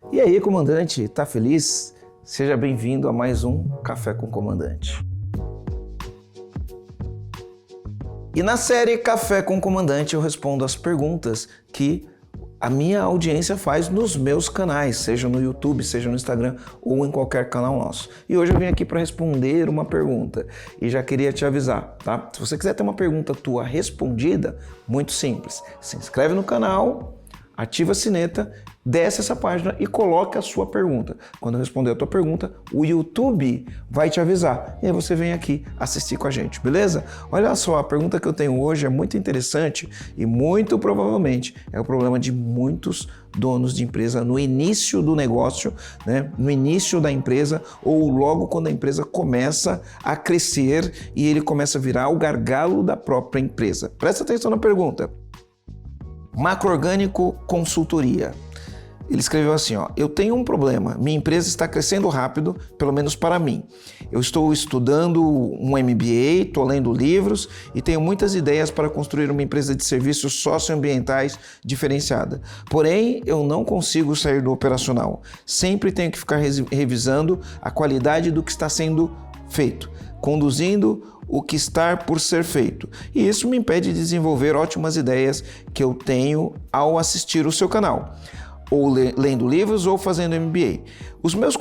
E aí, comandante, tá feliz? Seja bem-vindo a mais um Café com o Comandante. E na série Café com o Comandante eu respondo as perguntas que a minha audiência faz nos meus canais, seja no YouTube, seja no Instagram ou em qualquer canal nosso. E hoje eu vim aqui para responder uma pergunta e já queria te avisar, tá? Se você quiser ter uma pergunta tua respondida, muito simples, se inscreve no canal, ativa a sineta, desce essa página e coloque a sua pergunta. Quando eu responder a tua pergunta, o YouTube vai te avisar. E aí você vem aqui assistir com a gente, beleza? Olha só, a pergunta que eu tenho hoje é muito interessante e muito provavelmente é o problema de muitos donos de empresa no início do negócio, né? No início da empresa ou logo quando a empresa começa a crescer e ele começa a virar o gargalo da própria empresa. Presta atenção na pergunta. Macroorgânico Consultoria. Ele escreveu assim, ó: eu tenho um problema, minha empresa está crescendo rápido, pelo menos para mim. Eu estou estudando um MBA, estou lendo livros e tenho muitas ideias para construir uma empresa de serviços socioambientais diferenciada. Porém, eu não consigo sair do operacional. Sempre tenho que ficar revisando a qualidade do que está sendo feito, conduzindo o que está por ser feito. E isso me impede de desenvolver ótimas ideias que eu tenho ao assistir o seu canal, ou lendo livros ou fazendo MBA. Os meus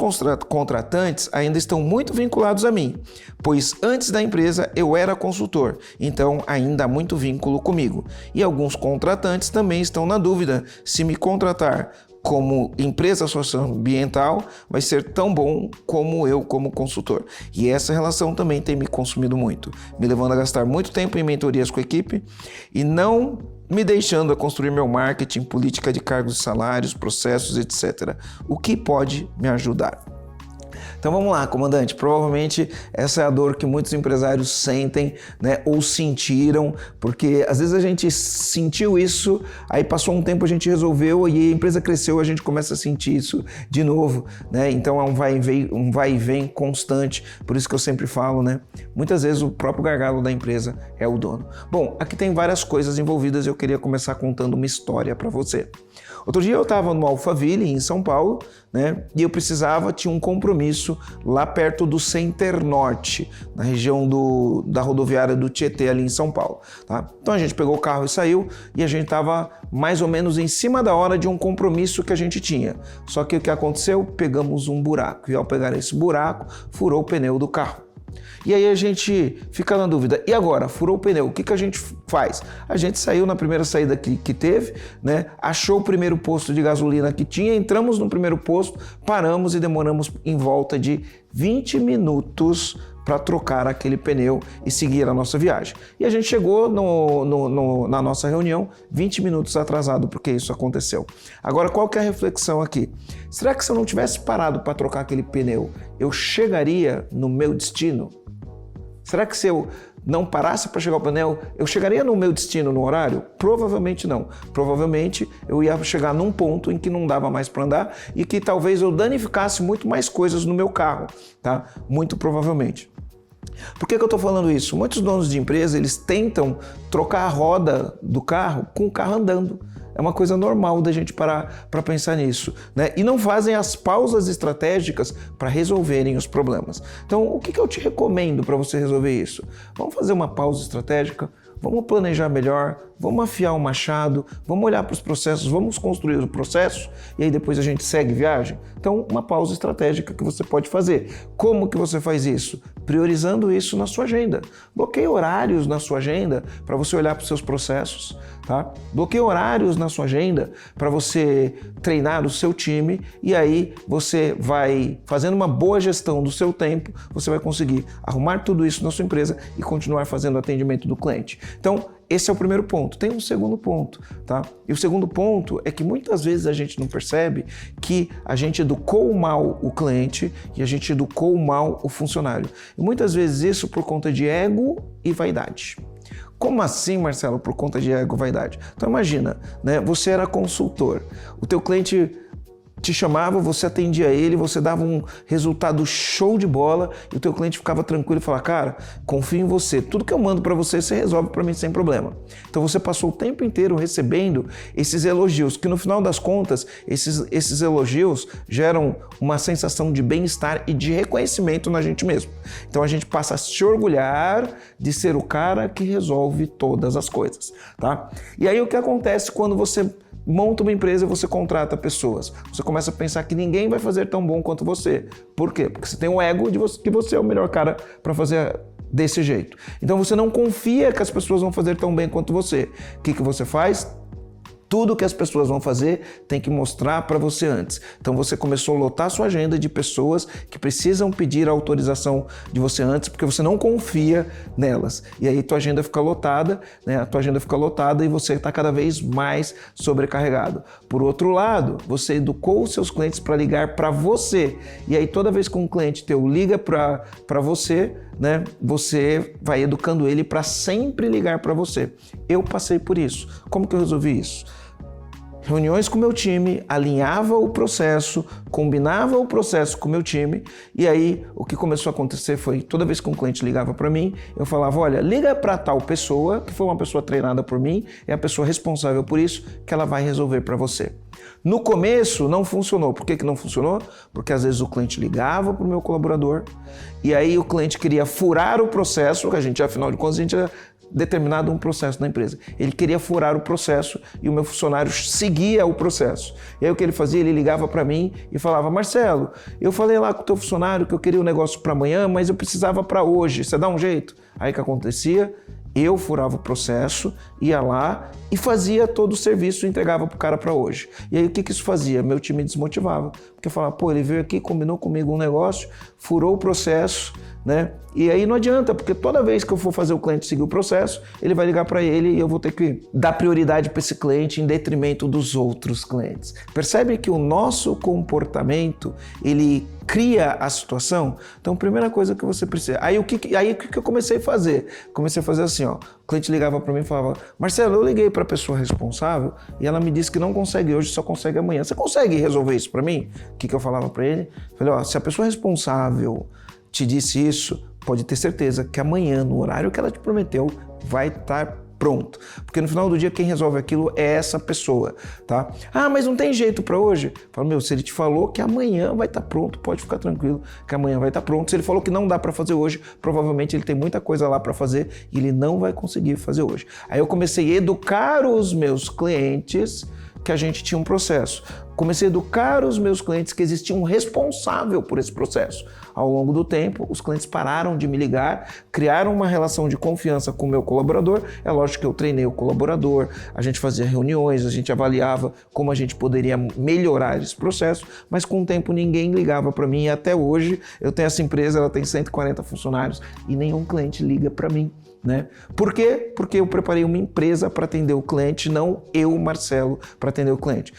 contratantes ainda estão muito vinculados a mim, pois antes da empresa eu era consultor, então ainda há muito vínculo comigo. E alguns contratantes também estão na dúvida se me contratar como empresa socioambiental vai ser tão bom como eu como consultor. E essa relação também tem me consumido muito, me levando a gastar muito tempo em mentorias com a equipe e não me deixando a construir meu marketing, política de cargos e salários, processos, etc. O que pode me ajudar? Então vamos lá, comandante, provavelmente essa é a dor que muitos empresários sentem, né, ou sentiram, porque às vezes a gente sentiu isso, aí passou um tempo a gente resolveu e a empresa cresceu, a gente começa a sentir isso de novo, né? Então é um vai e vem constante, por isso que eu sempre falo, né? Muitas vezes o próprio gargalo da empresa é o dono. Bom, aqui tem várias coisas envolvidas e eu queria começar contando uma história para você. Outro dia eu estava no Alphaville, em São Paulo, né? E eu tinha um compromisso lá perto do Center Norte, na região da rodoviária do Tietê, ali em São Paulo, tá? Então a gente pegou o carro e saiu e a gente estava mais ou menos em cima da hora de um compromisso que a gente tinha. Só que o que aconteceu? Pegamos um buraco e ao pegar esse buraco, furou o pneu do carro. E aí a gente fica na dúvida, e agora? Furou o pneu, o que a gente faz? A gente saiu na primeira saída que teve, né? Achou o primeiro posto de gasolina que tinha, entramos no primeiro posto, paramos e demoramos em volta de 20 minutos para trocar aquele pneu e seguir a nossa viagem. E a gente chegou na nossa reunião 20 minutos atrasado, porque isso aconteceu. Agora, qual que é a reflexão aqui? Será que se eu não tivesse parado para trocar aquele pneu, eu chegaria no meu destino? Será que se eu não parasse para chegar ao pneu, eu chegaria no meu destino no horário? Provavelmente não. Provavelmente eu ia chegar num ponto em que não dava mais para andar e que talvez eu danificasse muito mais coisas no meu carro, tá? Muito provavelmente. Por que eu estou falando isso? Muitos donos de empresa, eles tentam trocar a roda do carro com o carro andando. É uma coisa normal da gente parar para pensar nisso, né? E não fazem as pausas estratégicas para resolverem os problemas. Então, o que eu te recomendo para você resolver isso? Vamos fazer uma pausa estratégica, vamos planejar melhor, vamos afiar o machado, vamos olhar para os processos, vamos construir o processo e aí depois a gente segue viagem. Então, uma pausa estratégica que você pode fazer. Como que você faz isso? Priorizando isso na sua agenda. Bloqueie horários na sua agenda para você olhar para os seus processos, tá? Bloqueie horários na sua agenda para você treinar o seu time e aí você vai fazendo uma boa gestão do seu tempo, você vai conseguir arrumar tudo isso na sua empresa e continuar fazendo atendimento do cliente. Então, esse é o primeiro ponto. Tem um segundo ponto, tá? E o segundo ponto é que muitas vezes a gente não percebe que a gente educou mal o cliente e a gente educou mal o funcionário. E muitas vezes isso por conta de ego e vaidade. Como assim, Marcelo, por conta de ego e vaidade? Então imagina, né? Você era consultor, o teu cliente te chamava, você atendia ele, você dava um resultado show de bola e o teu cliente ficava tranquilo e falava, cara, confio em você, tudo que eu mando para você, você resolve para mim sem problema. Então você passou o tempo inteiro recebendo esses elogios, que no final das contas, esses elogios geram uma sensação de bem-estar e de reconhecimento na gente mesmo. Então a gente passa a se orgulhar de ser o cara que resolve todas as coisas, tá? E aí o que acontece quando você monta uma empresa e você contrata pessoas? Você começa a pensar que ninguém vai fazer tão bom quanto você. Por quê? Porque você tem um ego de que você é o melhor cara para fazer desse jeito. Então você não confia que as pessoas vão fazer tão bem quanto você. O que você faz? Tudo que as pessoas vão fazer tem que mostrar para você antes. Então você começou a lotar sua agenda de pessoas que precisam pedir a autorização de você antes, porque você não confia nelas. E aí tua agenda fica lotada, né? A tua agenda fica lotada e você está cada vez mais sobrecarregado. Por outro lado, você educou os seus clientes para ligar para você. E aí toda vez que um cliente teu liga para você, né, você vai educando ele para sempre ligar para você. Eu passei por isso. Como que eu resolvi isso? Reuniões com o meu time, alinhava o processo, combinava o processo com o meu time, e aí o que começou a acontecer foi, toda vez que um cliente ligava para mim, eu falava, olha, liga para tal pessoa, que foi uma pessoa treinada por mim, é a pessoa responsável por isso, que ela vai resolver para você. No começo não funcionou. Por que não funcionou? Porque às vezes o cliente ligava para o meu colaborador, e aí o cliente queria furar o processo, que a gente, afinal de contas, a gente tinha determinado um processo na empresa. Ele queria furar o processo e o meu funcionário seguia o processo. E aí o que ele fazia? Ele ligava para mim e falava, Marcelo, eu falei lá com o teu funcionário que eu queria um negócio para amanhã, mas eu precisava para hoje, você dá um jeito? Aí o que acontecia? Eu furava o processo, ia lá e fazia todo o serviço e entregava pro cara para hoje. E aí o que isso fazia? Meu time desmotivava, porque eu falava, pô, ele veio aqui, combinou comigo um negócio, furou o processo, né? E aí não adianta, porque toda vez que eu for fazer o cliente seguir o processo, ele vai ligar para ele e eu vou ter que dar prioridade para esse cliente em detrimento dos outros clientes. Percebe que o nosso comportamento, ele cria a situação? Então, primeira coisa que você precisa... Aí o que eu comecei a fazer? Comecei a fazer assim, ó. O cliente ligava para mim e falava, Marcelo, eu liguei para a pessoa responsável e ela me disse que não consegue hoje, só consegue amanhã. Você consegue resolver isso para mim? O que eu falava para ele? Falei, ó, se a pessoa responsável te disse isso, pode ter certeza que amanhã, no horário que ela te prometeu, vai estar pronto. Porque no final do dia, quem resolve aquilo é essa pessoa, tá? Ah, mas não tem jeito para hoje? Fala, meu, se ele te falou que amanhã vai estar pronto, pode ficar tranquilo que amanhã vai estar pronto. Se ele falou que não dá para fazer hoje, provavelmente ele tem muita coisa lá para fazer e ele não vai conseguir fazer hoje. Aí eu comecei a educar os meus clientes que a gente tinha um processo. Comecei a educar os meus clientes que existia um responsável por esse processo. Ao longo do tempo, os clientes pararam de me ligar, criaram uma relação de confiança com o meu colaborador. É lógico que eu treinei o colaborador, a gente fazia reuniões, a gente avaliava como a gente poderia melhorar esse processo, mas com o tempo ninguém ligava para mim e até hoje eu tenho essa empresa, ela tem 140 funcionários e nenhum cliente liga para mim. Né? Por quê? Porque eu preparei uma empresa para atender o cliente, não eu, Marcelo, para atender o cliente.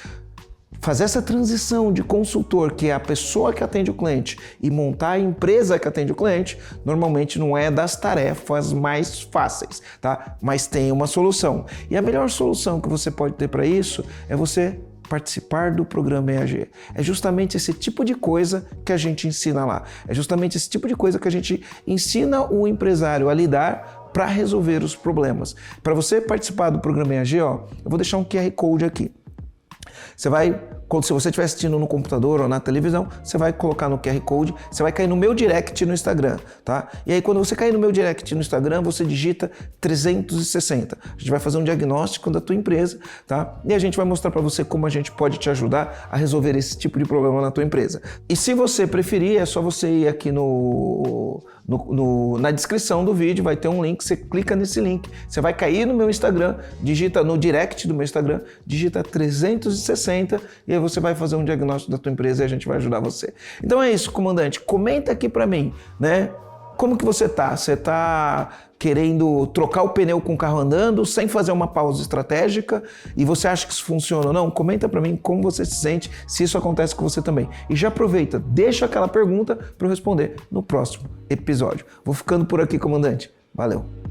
Fazer essa transição de consultor, que é a pessoa que atende o cliente, e montar a empresa que atende o cliente, normalmente não é das tarefas mais fáceis, tá? Mas tem uma solução. E a melhor solução que você pode ter para isso é você participar do programa EAG. É justamente esse tipo de coisa que a gente ensina lá. É justamente esse tipo de coisa que a gente ensina o empresário a lidar para resolver os problemas. Para você participar do programa EAG, ó, eu vou deixar um QR Code aqui. Você vai, se você estiver assistindo no computador ou na televisão, você vai colocar no QR Code, você vai cair no meu direct no Instagram, tá? E aí quando você cair no meu direct no Instagram, você digita 360. A gente vai fazer um diagnóstico da tua empresa, tá? E a gente vai mostrar para você como a gente pode te ajudar a resolver esse tipo de problema na tua empresa. E se você preferir, é só você ir aqui na descrição do vídeo, vai ter um link, você clica nesse link, você vai cair no meu Instagram, digita no direct do meu Instagram, digita 360 e aí você vai fazer um diagnóstico da tua empresa e a gente vai ajudar você. Então é isso, comandante, comenta aqui para mim, né? Como que você tá? Você tá querendo trocar o pneu com o carro andando sem fazer uma pausa estratégica e você acha que isso funciona ou não? Comenta para mim como você se sente, se isso acontece com você também. E já aproveita, deixa aquela pergunta para eu responder no próximo episódio. Vou ficando por aqui, comandante. Valeu!